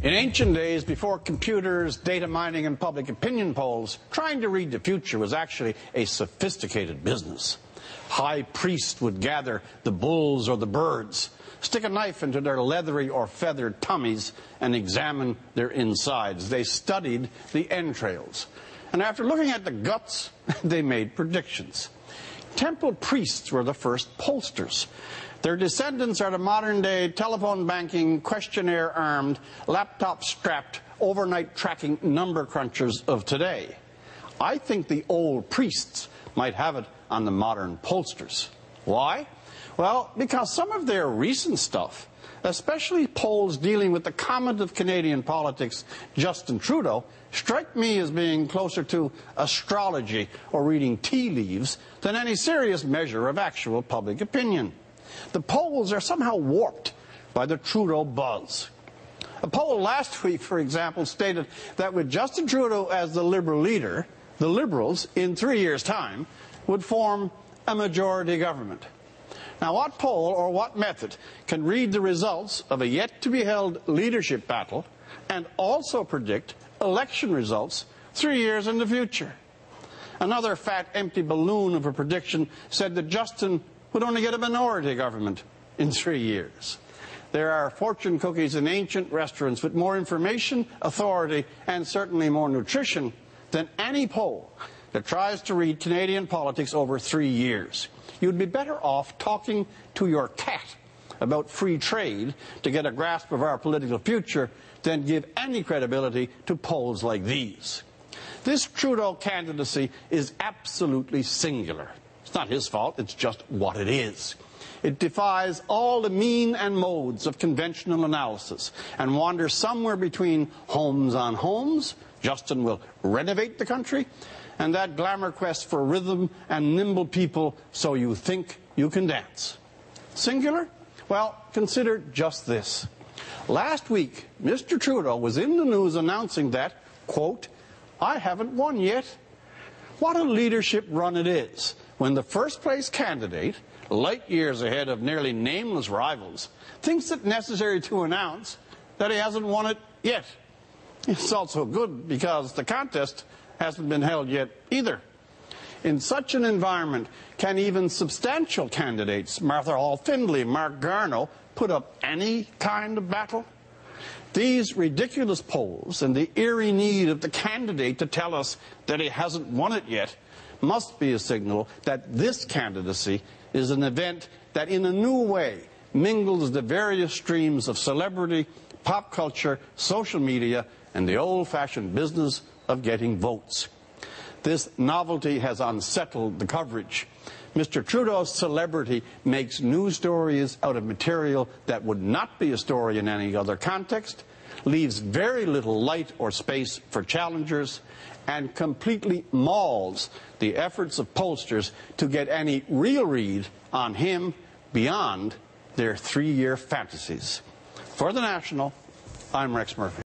In ancient days, before computers, data mining, and public opinion polls, trying to read the future was actually a sophisticated business. High priests would gather the bulls or the birds, stick a knife into their leathery or feathered tummies, and examine their insides. They studied the entrails. And after looking at the guts, they made predictions. Temple priests were the first pollsters. Their descendants are the modern-day telephone banking, questionnaire-armed, laptop-strapped, overnight tracking number crunchers of today. I think the old priests might have it on the modern pollsters. Why? Well, because some of their recent stuff, especially polls dealing with the comet of Canadian politics, Justin Trudeau, strike me as being closer to astrology or reading tea leaves than any serious measure of actual public opinion. The polls are somehow warped by the Trudeau buzz. A poll last week, for example, stated that with Justin Trudeau as the Liberal leader, the Liberals, in 3 years' time, would form a majority government. Now, what poll or what method can read the results of a yet-to-be-held leadership battle and also predict election results 3 years in the future? Another fat, empty balloon of a prediction said that Justin would only get a minority government in 3 years. There are fortune cookies in ancient restaurants with more information, authority, and certainly more nutrition than any poll that tries to read Canadian politics over 3 years. You'd be better off talking to your cat about free trade to get a grasp of our political future than give any credibility to polls like these. This Trudeau candidacy is absolutely singular. It's not his fault, it's just what it is. It defies all the mean and modes of conventional analysis and wanders somewhere between homes on homes, Justin will renovate the country, and that glamour quest for rhythm and nimble people so you think you can dance. Singular? Well, consider just this. Last week, Mr. Trudeau was in the news announcing that, quote, "I haven't won yet." What a leadership run it is when the first-place candidate, light years ahead of nearly nameless rivals, thinks it necessary to announce that he hasn't won it yet. It's also good because the contest hasn't been held yet either. In such an environment, can even substantial candidates, Martha Hall Findlay, Mark Garneau, put up any kind of battle? These ridiculous polls and the eerie need of the candidate to tell us that he hasn't won it yet must be a signal that this candidacy is an event that in a new way mingles the various streams of celebrity, pop culture, social media, and the old-fashioned business of getting votes. This novelty has unsettled the coverage. Mr. Trudeau's celebrity makes news stories out of material that would not be a story in any other context, leaves very little light or space for challengers, and completely mauls the efforts of pollsters to get any real read on him beyond their 3-year fantasies. For The National, I'm Rex Murphy.